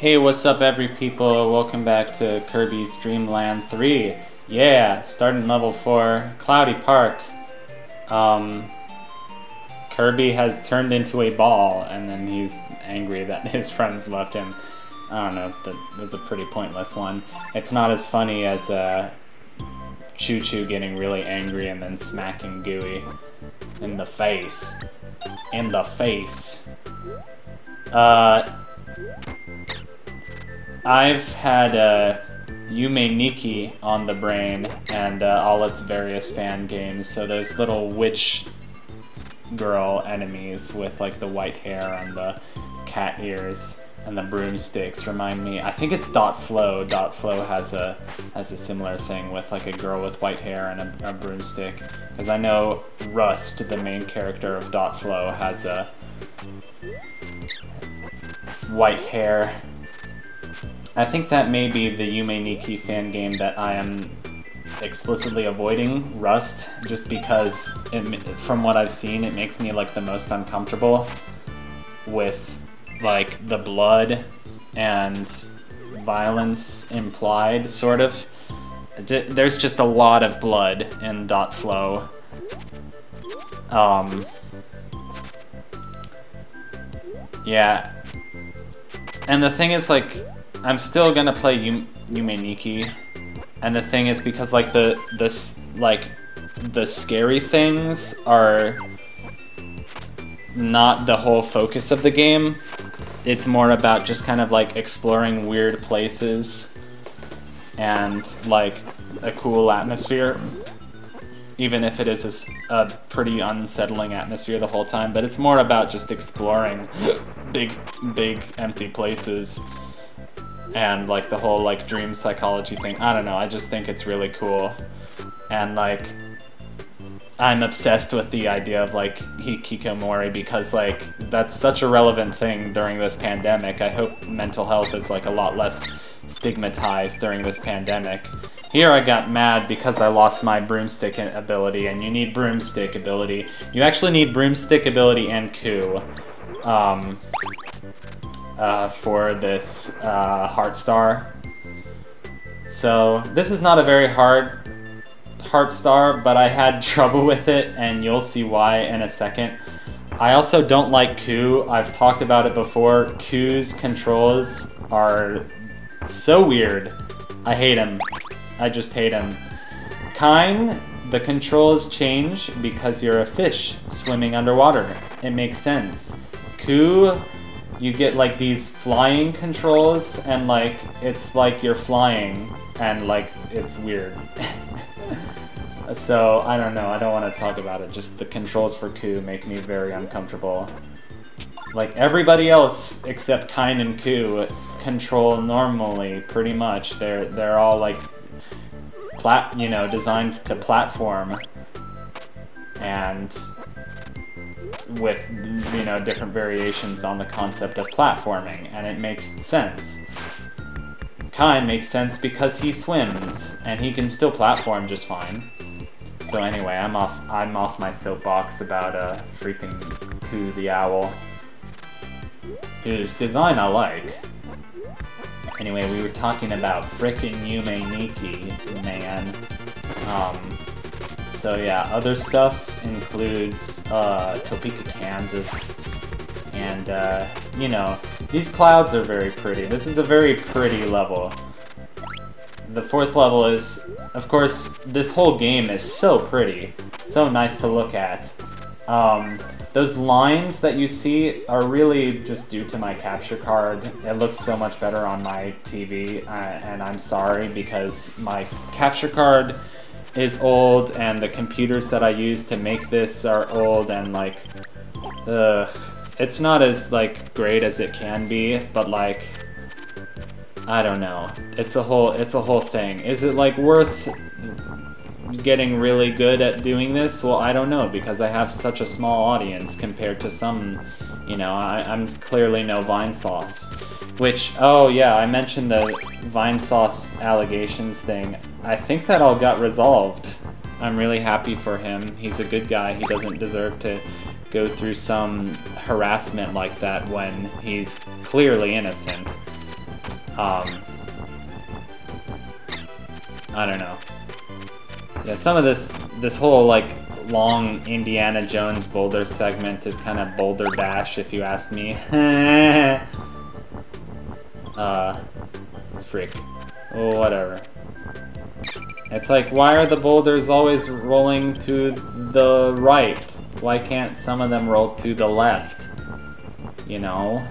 Hey, what's up every people? Welcome back to Kirby's Dreamland 3. Yeah, starting level 4, Cloudy Park. Kirby has turned into a ball, and then he's angry that his friends left him. I don't know, that was a pretty pointless one. It's not as funny as Choo Choo getting really angry and then smacking Gooey in the face. In the face. I've had Yume Nikki on the brain and all its various fan games. So those little witch girl enemies with like the white hair and the cat ears and the broomsticks remind me. I think it's Dot Flow. Dot Flow has a similar thing with like a girl with white hair and a broomstick. Because I know Rust, the main character of Dot Flow, has a white hair. I think that may be the Yume Nikki fan game that I am explicitly avoiding, Rust, just because from what I've seen, it makes me like the most uncomfortable with like the blood and violence implied, sort of. There's just a lot of blood in Dot Flow. Yeah. And the thing is, like, I'm still gonna play Yume Nikki, and the thing is because like the scary things are not the whole focus of the game. It's more about just kind of like exploring weird places and like a cool atmosphere, even if it is a pretty unsettling atmosphere the whole time. But it's more about just exploring big empty places. And like the whole like dream psychology thing. I don't know, I just think it's really cool. And like, I'm obsessed with the idea of like hikikomori because like that's such a relevant thing during this pandemic. I hope mental health is like a lot less stigmatized during this pandemic. Here I got mad because I lost my broomstick ability, and you need broomstick ability. You actually need broomstick ability and coup. For this Heart Star. So this is not a very hard Heart Star, but I had trouble with it, and you'll see why in a second. I also don't like Coup. I've talked about it before. Coup's controls are so weird. I hate him. I just hate him. Kine, the controls change because you're a fish swimming underwater. It makes sense. Coup, you get like these flying controls, and like it's like you're flying, and like it's weird. So I don't know, I don't want to talk about it. Just the controls for Coup make me very uncomfortable. Like everybody else except Kine and Coup control normally, pretty much. They're all like designed to platform, and with, different variations on the concept of platforming, and it makes sense. Kine makes sense because he swims, and he can still platform just fine. So anyway, I'm off my soapbox about freaking Coup the Owl, whose design I like. Anyway, we were talking about frickin' Yume Nikki, man. So yeah, other stuff includes Topeka, Kansas, and these clouds are very pretty. This is a very pretty level. The 4th level is, of course, this whole game is so pretty, so nice to look at. Those lines that you see are really just due to my capture card. It looks so much better on my TV, and I'm sorry because my capture card is old, and the computers that I use to make this are old, and like, it's not as like great as it can be, but like, I don't know. It's a whole thing. Is it like worth getting really good at doing this? Well, I don't know, because I have such a small audience compared to some, I'm clearly no Vinesauce. Which, oh yeah, I mentioned the Vinesauce allegations thing. I think that all got resolved. I'm really happy for him. He's a good guy. He doesn't deserve to go through some harassment like that when he's clearly innocent. I don't know. Yeah, some of this whole, like, long Indiana Jones Boulder segment is kind of Boulder-Dash, if you ask me. Frick. Oh, whatever. It's like, why are the boulders always rolling to the right? Why can't some of them roll to the left? You know?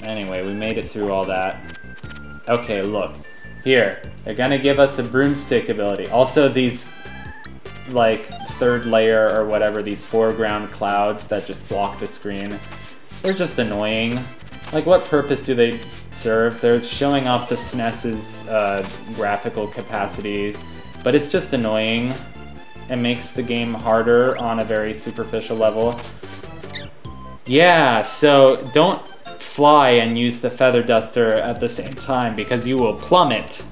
Anyway, we made it through all that. Okay, look. Here, they're gonna give us a broomstick ability. Also, these, like, third layer or whatever, these foreground clouds that just block the screen, they're just annoying. Like, what purpose do they serve? They're showing off the SNES's graphical capacity, but it's just annoying. It makes the game harder on a very superficial level. Yeah, so don't fly and use the feather duster at the same time because you will plummet.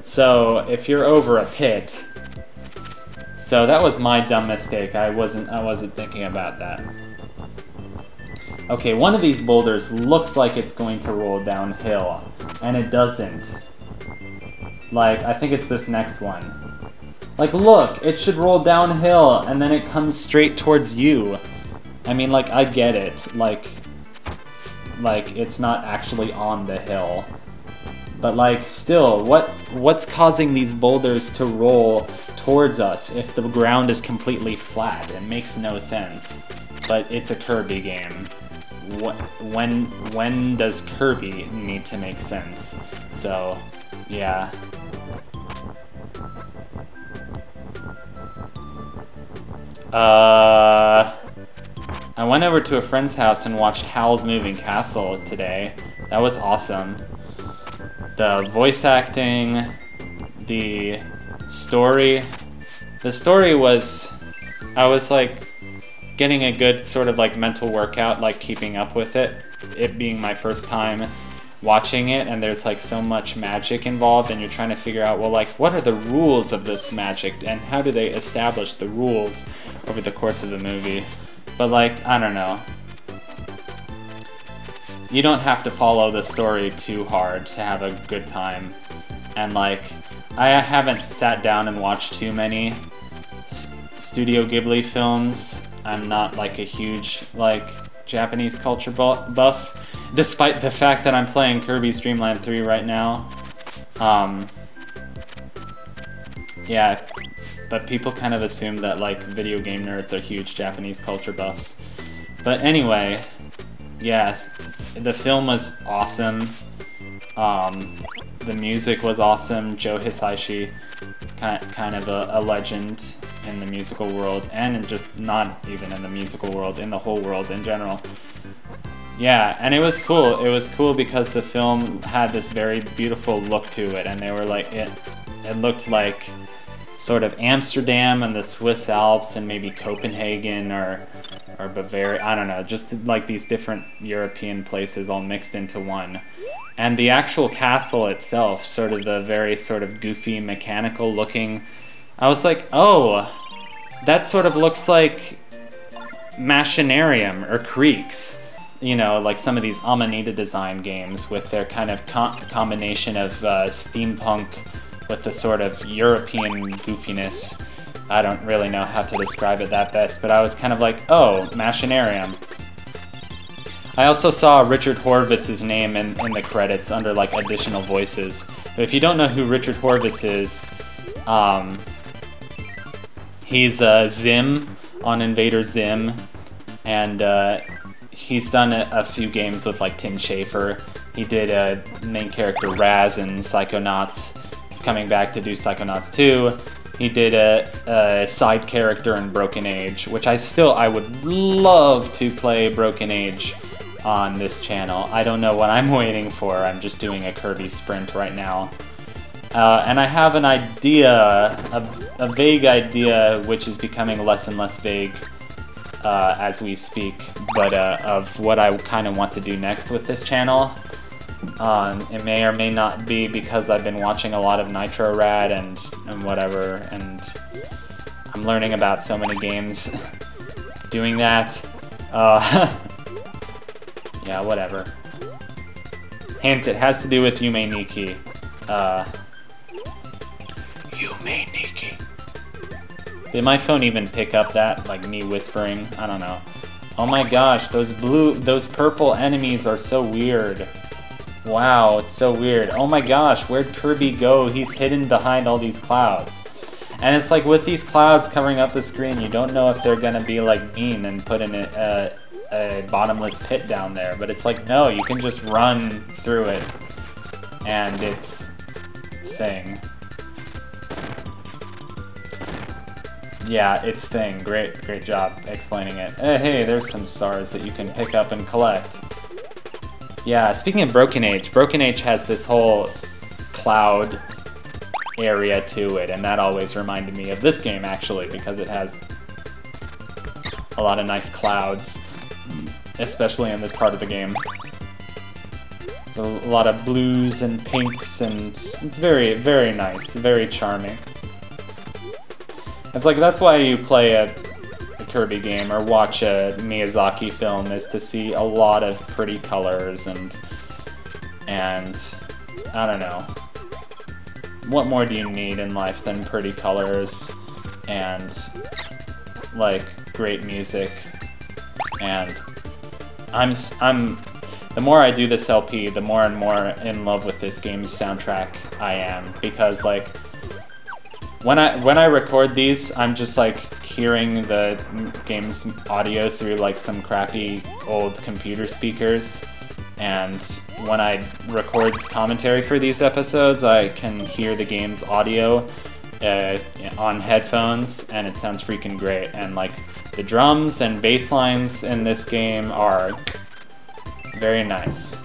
So if you're over a pit, so that was my dumb mistake. I wasn't thinking about that. Okay, one of these boulders looks like it's going to roll downhill, and it doesn't. Like, I think it's this next one. Like, look, it should roll downhill, and then it comes straight towards you. I mean, like, I get it. Like, it's not actually on the hill. But, like, still, what's causing these boulders to roll towards us if the ground is completely flat? It makes no sense. But it's a Kirby game. When does Kirby need to make sense? So, yeah. I went over to a friend's house and watched Howl's Moving Castle today. That was awesome. The voice acting, the story. The story was... I was like getting a good sort of like mental workout, like keeping up with it. It being my first time watching it, and there's like so much magic involved, and you're trying to figure out, well, like, what are the rules of this magic, and how do they establish the rules over the course of the movie? But like, I don't know. You don't have to follow the story too hard to have a good time. And like, I haven't sat down and watched too many Studio Ghibli films. I'm not like a huge like Japanese culture buff, despite the fact that I'm playing Kirby's Dreamland 3 right now. Yeah, but people kind of assume that like video game nerds are huge Japanese culture buffs. But anyway, yes, the film was awesome. The music was awesome. Joe Hisaishi is kind of a legend in the musical world, and just not even in the musical world, in the whole world in general. Yeah, and it was cool. It was cool because the film had this very beautiful look to it, and they were like, it looked like sort of Amsterdam and the Swiss Alps and maybe Copenhagen or Bavaria, I don't know, just like these different European places all mixed into one. And the actual castle itself, sort of the very sort of goofy mechanical looking, I was like, oh, that sort of looks like Machinarium or Creeks. You know, like some of these Amanita design games with their kind of combination of steampunk with the sort of European goofiness. I don't really know how to describe it that best, but I was kind of like, oh, Machinarium. I also saw Richard Horvitz's name in the credits under like additional voices. But if you don't know who Richard Horvitz is, he's Zim on Invader Zim, and he's done a few games with like Tim Schafer. He did a main character Raz in Psychonauts. He's coming back to do Psychonauts 2. He did a side character in Broken Age, which I would love to play Broken Age on this channel. I don't know what I'm waiting for. I'm just doing a Kirby sprint right now. And I have an idea, a vague idea, which is becoming less and less vague as we speak, but of what I kind of want to do next with this channel. It may or may not be because I've been watching a lot of Nitro Rad and whatever, and I'm learning about so many games doing that. Yeah, whatever. Hint, it has to do with Yume Nikki. Yume Nikki. Did my phone even pick up that? Like me whispering? I don't know. Oh my gosh, those purple enemies are so weird. Wow, it's so weird. Oh my gosh, where'd Kirby go? He's hidden behind all these clouds. And it's like with these clouds covering up the screen, you don't know if they're gonna be like mean and put in a bottomless pit down there. But it's like, no, you can just run through it. And it's thing. Yeah, it's thing. Great job explaining it. Hey, there's some stars that you can pick up and collect. Yeah, speaking of Broken Age has this whole cloud area to it, and that always reminded me of this game, actually, because it has a lot of nice clouds, especially in this part of the game. So a lot of blues and pinks, and it's very, very nice, very charming. It's like, that's why you play a Kirby game or watch a Miyazaki film, is to see a lot of pretty colors and I don't know. What more do you need in life than pretty colors and like great music? And the more I do this LP, the more and more in love with this game's soundtrack I am, because like when I record these, I'm just like hearing the game's audio through like some crappy old computer speakers, and when I record commentary for these episodes, I can hear the game's audio on headphones, and it sounds freaking great. And like the drums and bass lines in this game are very nice.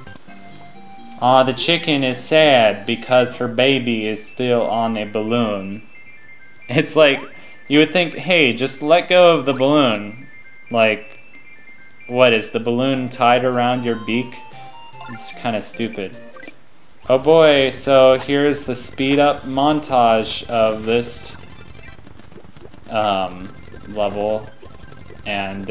Aw, the chicken is sad because her baby is still on a balloon. It's like, you would think, hey, just let go of the balloon. Like, what, is the balloon tied around your beak? It's kind of stupid. Oh boy, so here's the speed up montage of this level. And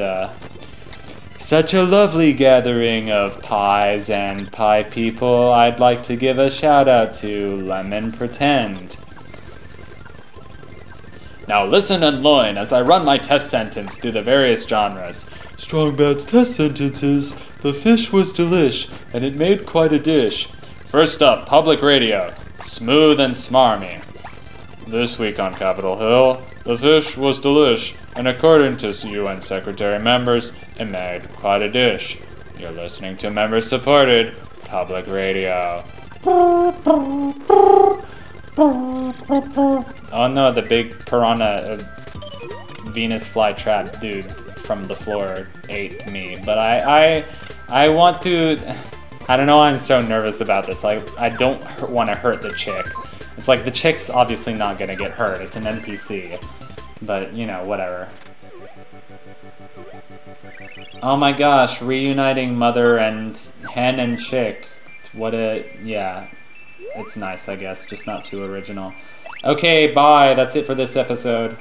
such a lovely gathering of pies and pie people. I'd like to give a shout out to Lemon Pretend. Now listen and learn as I run my test sentence through the various genres. Strongbad's test sentences. The fish was delish, and it made quite a dish. First up, public radio. Smooth and smarmy. This week on Capitol Hill, the fish was delish, and according to UN Secretary members, it made quite a dish. You're listening to member-supported public radio. Oh no, the big piranha Venus flytrap dude from the floor ate me. But I want to... I don't know, I'm so nervous about this. Like, I don't want to hurt the chick. It's like, the chick's obviously not gonna get hurt. It's an NPC. But, you know, whatever. Oh my gosh, reuniting mother and hen and chick. What a... yeah. It's nice, I guess. Just not too original. Okay, bye. That's it for this episode.